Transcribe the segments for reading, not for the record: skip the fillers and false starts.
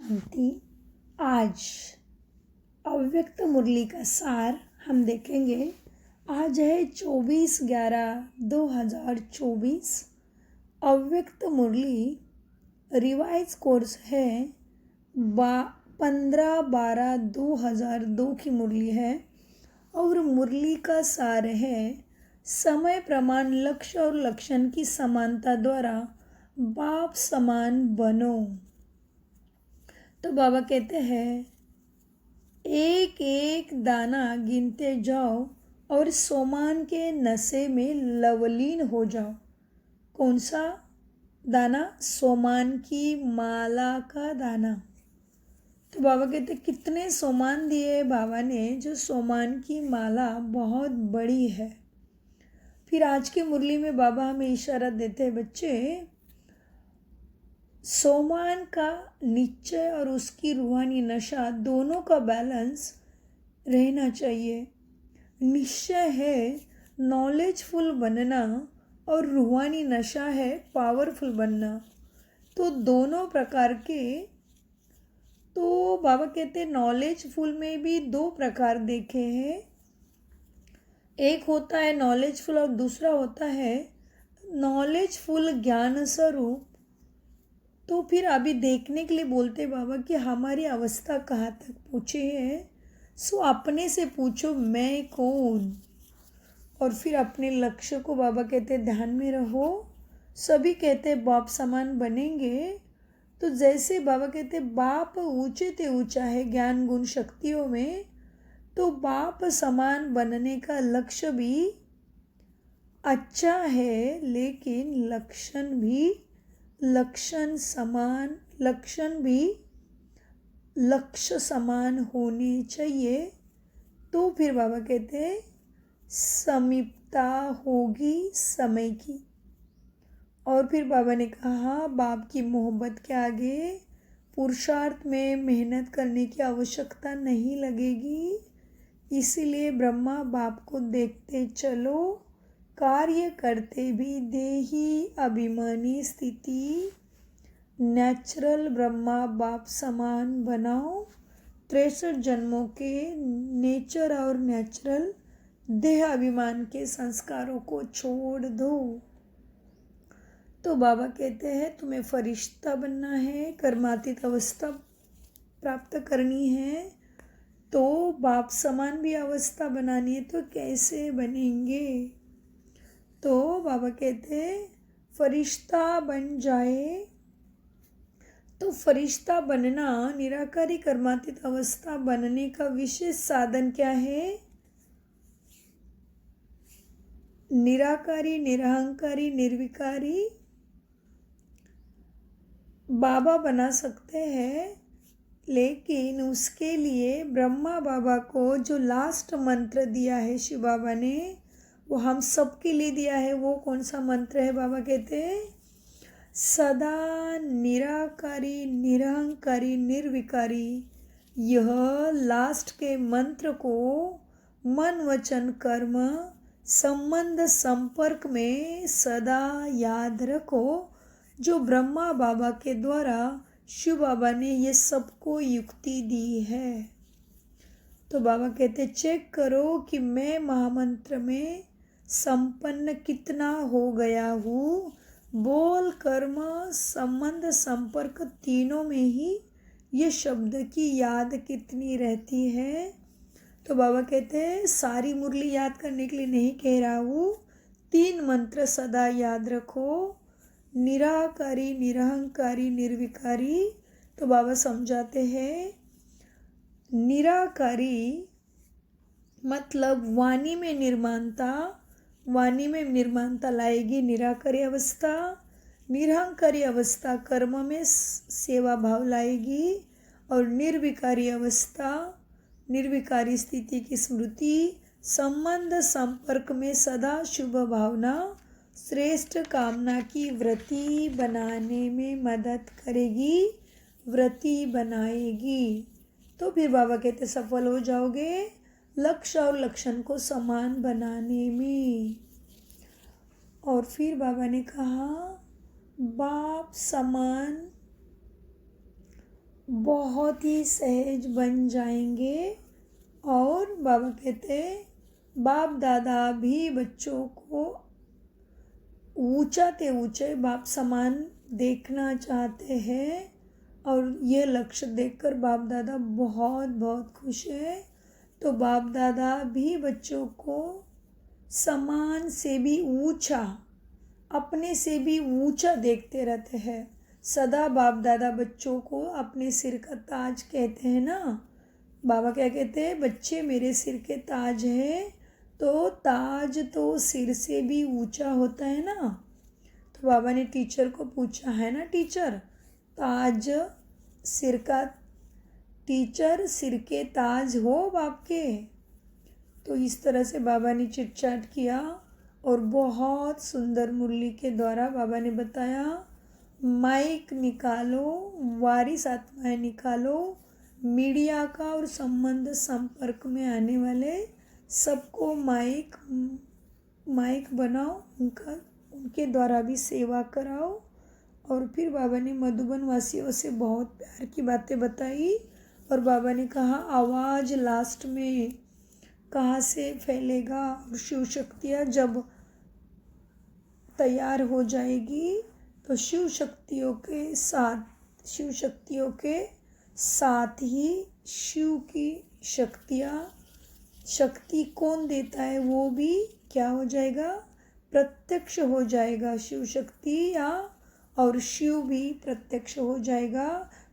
शांति। आज अव्यक्त मुरली का सार हम देखेंगे। आज है 24/11/2024। अव्यक्त मुरली रिवाइज कोर्स है 15/12/2002 की मुरली है और मुरली का सार है समय प्रमाण लक्ष्य और लक्षण की समानता द्वारा बाप समान बनो। तो बाबा कहते हैं एक एक दाना गिनते जाओ और सोमान के नशे में लवलीन हो जाओ। कौन सा दाना? सोमान की माला का दाना। तो बाबा कहते कितने सोमान दिए बाबा ने, जो सोमान की माला बहुत बड़ी है। फिर आज की मुरली में बाबा हमें इशारा देते हैं, बच्चे सोमान का निश्चय और उसकी रूहानी नशा दोनों का बैलेंस रहना चाहिए। निश्चय है नॉलेजफुल बनना और रूहानी नशा है पावरफुल बनना। तो दोनों प्रकार के, तो बाबा कहते हैं नॉलेजफुल में भी दो प्रकार देखे हैं। एक होता है नॉलेजफुल और दूसरा होता है नॉलेजफुल ज्ञान स्वरूप। तो फिर अभी देखने के लिए बोलते बाबा कि हमारी अवस्था कहाँ तक पहुँची है। सो अपने से पूछो मैं कौन, और फिर अपने लक्ष्य को बाबा कहते ध्यान में रहो। सभी कहते बाप समान बनेंगे। तो जैसे बाबा कहते बाप ऊंचे ते ऊंचा है ज्ञान गुण शक्तियों में, तो बाप समान बनने का लक्ष्य भी अच्छा है, लेकिन लक्षण भी लक्ष्य समान होने चाहिए। तो फिर बाबा कहते हैं समीपता होगी समय की। और फिर बाबा ने कहा बाप की मोहब्बत के आगे पुरुषार्थ में मेहनत करने की आवश्यकता नहीं लगेगी। इसीलिए ब्रह्मा बाप को देखते चलो, कार्य करते भी देही अभिमानी स्थिति। नेचुरल ब्रह्मा बाप समान बनाओ। 63 जन्मों के नेचर और नेचुरल देह अभिमान के संस्कारों को छोड़ दो। तो बाबा कहते हैं तुम्हें फरिश्ता बनना है, कर्मातीत अवस्था प्राप्त करनी है, तो बाप समान भी अवस्था बनानी है। तो कैसे बनेंगे? तो बाबा कहते फरिश्ता बन जाए। तो फरिश्ता बनना, निराकारी कर्मातीत अवस्था बनने का विशेष साधन क्या है? निराकारी, निरहंकारी, निर्विकारी बाबा बना सकते हैं, लेकिन उसके लिए ब्रह्मा बाबा को जो लास्ट मंत्र दिया है शिव बाबा ने, वो हम सबके लिए दिया है। वो कौन सा मंत्र है? बाबा कहते हैं सदा निराकारी, निरहंकारी, निर्विकारी। यह लास्ट के मंत्र को मन वचन कर्म संबंध संपर्क में सदा याद रखो, जो ब्रह्मा बाबा के द्वारा शिव बाबा ने ये सबको युक्ति दी है। तो बाबा कहते चेक करो कि मैं महामंत्र में संपन्न कितना हो गया हूँ। बोल कर्म संबंध संपर्क तीनों में ही ये शब्द की याद कितनी रहती है। तो बाबा कहते हैं सारी मुरली याद करने के लिए नहीं कह रहा हूँ, 3 मंत्र सदा याद रखो। निराकारी, निरहंकारी, निर्विकारी। तो बाबा समझाते हैं निराकारी मतलब वाणी में निर्माणता लाएगी निराकारी अवस्था। निरहंकारी अवस्था कर्म में सेवा भाव लाएगी, और निर्विकारी अवस्था, निर्विकारी स्थिति की स्मृति संबंध संपर्क में सदा शुभ भावना श्रेष्ठ कामना की वृत्ति बनाने में मदद करेगी, वृत्ति बनाएगी। तो फिर बाबा कहते सफल हो जाओगे लक्ष्य और लक्षण को समान बनाने में। और फिर बाबा ने कहा बाप समान बहुत ही सहज बन जाएंगे। और बाबा कहते बाप दादा भी बच्चों को ऊंचाते ऊंचे बाप समान देखना चाहते हैं और ये लक्ष्य देखकर बाप दादा बहुत बहुत खुश है। तो बाप दादा भी बच्चों को समान से भी ऊंचा, अपने से भी ऊंचा देखते रहते हैं। सदा बाप दादा बच्चों को अपने सिर का ताज कहते हैं ना। बाबा क्या कहते हैं, बच्चे मेरे सिर के ताज है। तो ताज तो सिर से भी ऊंचा होता है ना। तो बाबा ने टीचर को पूछा है ना, टीचर ताज सिर का, टीचर सिर के ताज हो बाप के। तो इस तरह से बाबा ने चिटचाट किया और बहुत सुंदर मुरली के द्वारा बाबा ने बताया, माइक निकालो, वारिस आत्माएं निकालो, मीडिया का और संबंध संपर्क में आने वाले सबको माइक बनाओ, उनके द्वारा भी सेवा कराओ। और फिर बाबा ने मधुबन वासियों से बहुत प्यार की बातें बताई और बाबा ने कहा आवाज़ लास्ट में कहाँ से फैलेगा और शिव शक्तियाँ जब तैयार हो जाएगी तो शिव शक्तियों के साथ ही शिव की शक्ति कौन देता है वो भी क्या हो जाएगा, प्रत्यक्ष हो जाएगा। शिव शक्ति या और शिव भी प्रत्यक्ष हो जाएगा।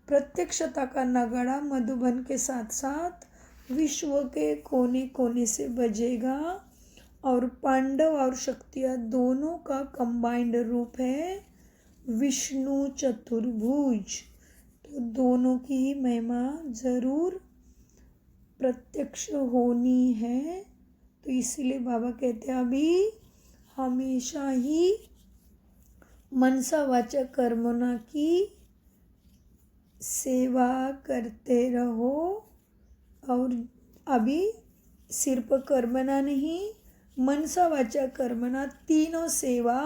प्रत्यक्षता का नगाड़ा मधुबन के साथ साथ विश्व के कोने कोने से बजेगा और पांडव और शक्तियाँ दोनों का कंबाइंड रूप है विष्णु चतुर्भुज। तो दोनों की महिमा जरूर प्रत्यक्ष होनी है। तो इसीलिए बाबा कहते हैं अभी हमेशा ही मनसा वाचा कर्मणा की सेवा करते रहो। और अभी सिर्फ कर्मणा नहीं, मनसा वाचा कर्मणा तीनों सेवा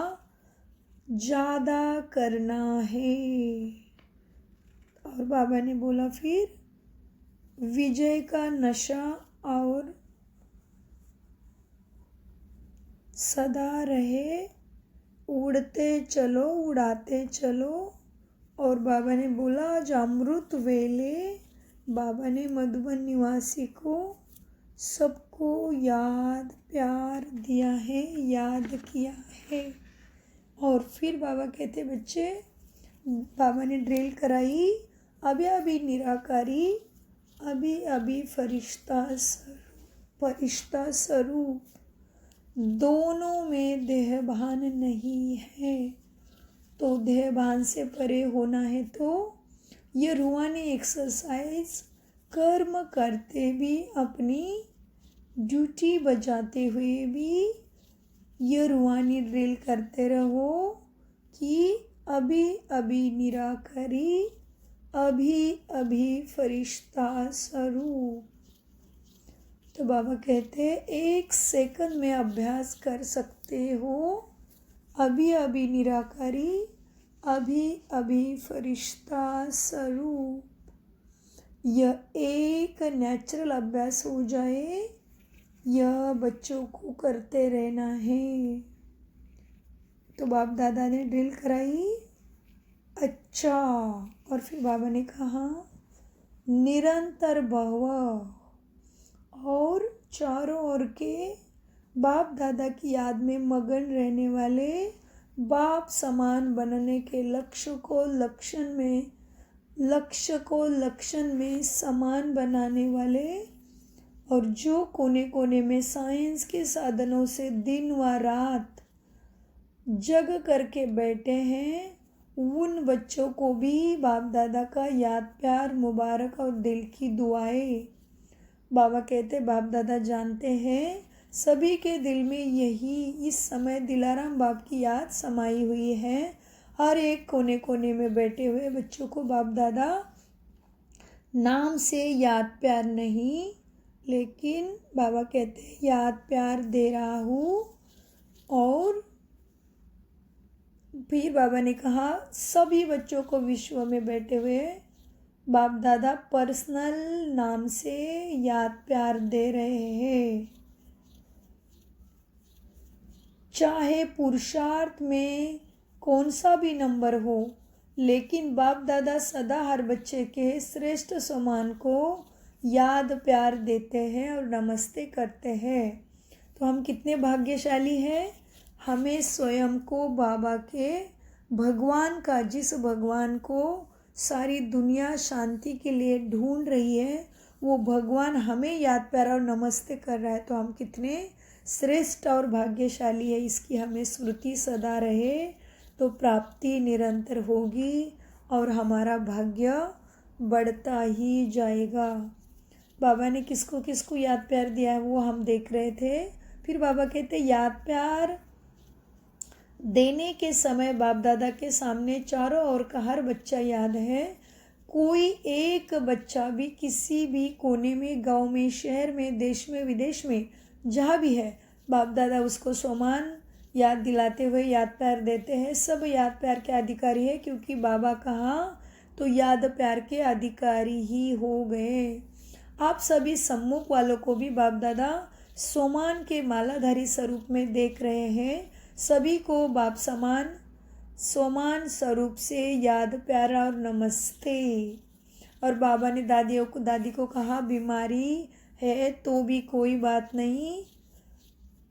ज़्यादा करना है। और बाबा ने बोला फिर विजय का नशा और सदा रहे, उड़ते चलो उड़ाते चलो। और बाबा ने बोला आज अमृत वेले बाबा ने मधुबन निवासी को सबको याद प्यार दिया है, याद किया है। और फिर बाबा कहते बच्चे, बाबा ने ड्रिल कराई, अभी अभी निराकारी, अभी अभी फरिश्ता स्वरूप, दोनों में देहभान नहीं है। तो देहभान से परे होना है तो ये रूहानी एक्सरसाइज कर्म करते भी, अपनी ड्यूटी बजाते हुए भी ये रूहानी ड्रिल करते रहो कि अभी अभी निराकारी, अभी अभी फरिश्ता स्वरूप। तो बाबा कहते हैं 1 सेकंड में अभ्यास कर सकते हो, अभी अभी निराकारी, अभी अभी फरिश्ता स्वरूप। यह एक नेचुरल अभ्यास हो जाए, यह बच्चों को करते रहना है। तो बाप दादा ने ड्रिल कराई, अच्छा। और फिर बाबा ने कहा निरंतर भव, और चारों ओर के बाप दादा की याद में मगन रहने वाले, बाप समान बनने के लक्ष्य को लक्षण में समान बनाने वाले, और जो कोने कोने में साइंस के साधनों से दिन व रात जग करके बैठे हैं, उन बच्चों को भी बाप दादा का याद प्यार मुबारक और दिल की दुआएं। बाबा कहते बाप दादा जानते हैं सभी के दिल में यही इस समय दिलाराम बाप की याद समाई हुई है। हर एक कोने कोने में बैठे हुए बच्चों को बाप दादा नाम से याद प्यार नहीं, लेकिन बाबा कहते हैं याद प्यार दे रहा हूँ। और फिर बाबा ने कहा सभी बच्चों को विश्व में बैठे हुए बाप दादा पर्सनल नाम से याद प्यार दे रहे हैं। चाहे पुरुषार्थ में कौन सा भी नंबर हो, लेकिन बाप दादा सदा हर बच्चे के श्रेष्ठ सम्मान को याद प्यार देते हैं और नमस्ते करते हैं। तो हम कितने भाग्यशाली हैं। हमें स्वयं को बाबा के भगवान का, जिस भगवान को सारी दुनिया शांति के लिए ढूंढ रही है, वो भगवान हमें याद प्यार और नमस्ते कर रहा है। तो हम कितने श्रेष्ठ और भाग्यशाली है। इसकी हमें स्मृति सदा रहे तो प्राप्ति निरंतर होगी और हमारा भाग्य बढ़ता ही जाएगा। बाबा ने किसको किसको याद प्यार दिया है वो हम देख रहे थे। फिर बाबा कहते याद प्यार देने के समय बाप दादा के सामने चारों ओर का हर बच्चा याद है। कोई एक बच्चा भी किसी भी कोने में, गांव में, शहर में, देश में, विदेश में, जहाँ भी है, बाप दादा उसको सम्मान याद दिलाते हुए याद प्यार देते हैं। सब याद प्यार के अधिकारी है, क्योंकि बाबा कहाँ तो याद प्यार के अधिकारी ही हो गए। आप सभी सम्मुख वालों को भी बाप दादा सोमान के मालाधारी स्वरूप में देख रहे हैं। सभी को बाप समान सोमान स्वरूप से याद प्यार और नमस्ते। और बाबा ने दादी को कहा बीमारी है तो भी कोई बात नहीं,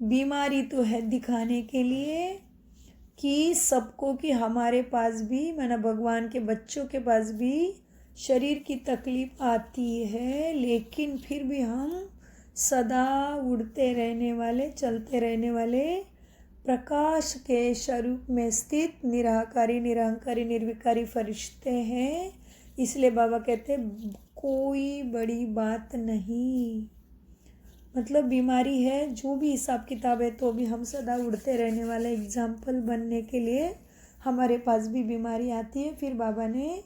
बीमारी तो है दिखाने के लिए कि सबको, कि हमारे पास भी, माना भगवान के बच्चों के पास भी शरीर की तकलीफ आती है, लेकिन फिर भी हम सदा उड़ते रहने वाले, चलते रहने वाले प्रकाश के स्वरूप में स्थित निराकारी, निरंकारी, निर्विकारी फरिश्ते हैं। इसलिए बाबा कहते कोई बड़ी बात नहीं। मतलब बीमारी है, जो भी हिसाब किताब है, तो भी हम सदा उड़ते रहने वाले एग्जाम्पल बनने के लिए हमारे पास भी बीमारी आती है। फिर बाबा ने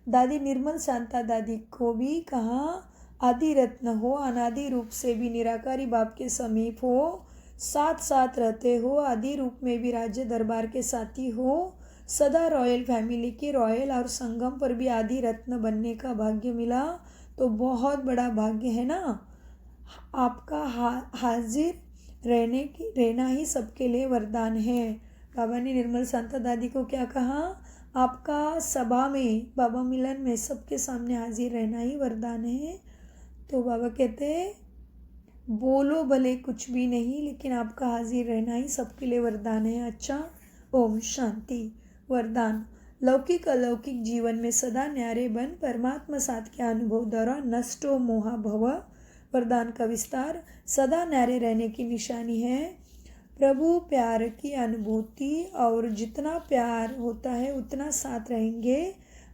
दादी निर्मल शांता दादी को भी कहा आदि रत्न हो, अनादि रूप से भी निराकारी बाप के समीप हो, साथ साथ रहते हो, आदि रूप में भी राज्य दरबार के साथी हो, सदा रॉयल फैमिली के रॉयल और संगम पर भी आदि रत्न बनने का भाग्य मिला। तो बहुत बड़ा भाग्य है ना। आपका हाजिर रहना ही सबके लिए वरदान है। बाबा ने निर्मल शांता दादी को क्या कहा, आपका सभा में, बाबा मिलन में सबके सामने हाजिर रहना ही वरदान है। तो बाबा कहते बोलो भले कुछ भी नहीं, लेकिन आपका हाजिर रहना ही सबके लिए वरदान है। अच्छा, ओम शांति। वरदान, लौकिक अलौकिक जीवन में सदा न्यारे बन परमात्मा साथ के अनुभव द्वारा नष्टो मोहा भव। वरदान का विस्तार, सदा न्यारे रहने की निशानी है प्रभु प्यार की अनुभूति, और जितना प्यार होता है उतना साथ रहेंगे,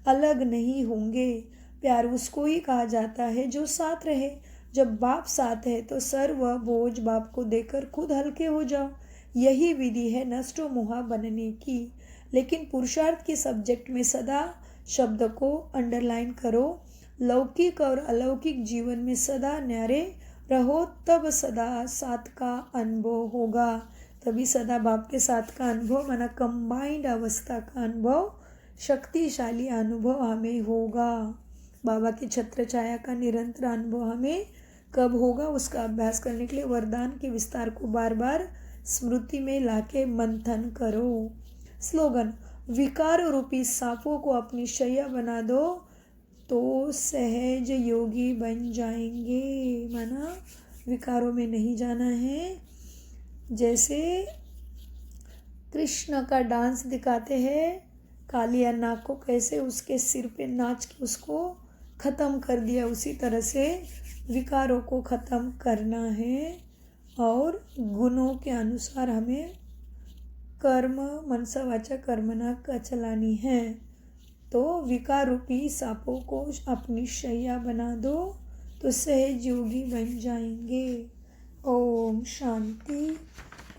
अलग नहीं होंगे। प्यार उसको ही कहा जाता है जो साथ रहे। जब बाप साथ है तो सर्व बोझ बाप को देकर खुद हल्के हो जाओ। यही विधि है नष्टो मोहा बनने की। लेकिन पुरुषार्थ के सब्जेक्ट में सदा शब्द को अंडरलाइन करो। लौकिक और अलौकिक जीवन में सदा न्यारे रहो, तब सदा साथ का अनुभव होगा। तभी सदा बाप के साथ का अनुभव, माना कंबाइंड अवस्था का अनुभव, शक्तिशाली अनुभव हमें होगा। बाबा की छत्र छाया का निरंतर अनुभव हमें कब होगा, उसका अभ्यास करने के लिए वरदान के विस्तार को बार बार स्मृति में लाके मंथन करो। स्लोगन, विकार रूपी सांपों को अपनी शैया बना दो तो सहज योगी बन जाएंगे। माना विकारों में नहीं जाना है। जैसे कृष्ण का डांस दिखाते हैं, कालिया नाग को कैसे उसके सिर पे नाच के उसको ख़त्म कर दिया, उसी तरह से विकारों को ख़त्म करना है। और गुणों के अनुसार हमें कर्म, मनसा वाचा कर्मणा का चलानी है। तो विकार रूपी सांपों को अपनी शैया बना दो तो सहज योगी बन जाएंगे। ओम शांति,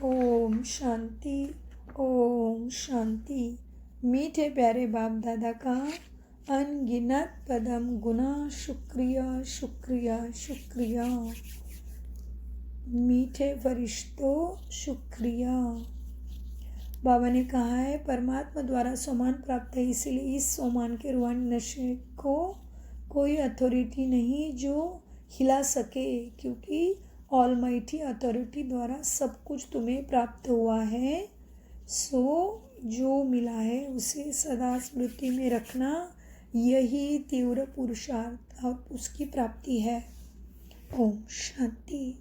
ओम शांति, ओम शांति। मीठे प्यारे बाप दादा का अनगिनत पदम गुना शुक्रिया, शुक्रिया, शुक्रिया। मीठे फरिश्तों शुक्रिया। बाबा ने कहा है परमात्मा द्वारा सम्मान प्राप्त है, इसलिए इस सम्मान के रूहानी नशे को कोई अथॉरिटी नहीं जो हिला सके, क्योंकि ऑलमाइटी अथॉरिटी द्वारा सब कुछ तुम्हें प्राप्त हुआ है। सो जो मिला है उसे सदा स्मृति में रखना, यही तीव्र पुरुषार्थ और उसकी प्राप्ति है। ओम शांति।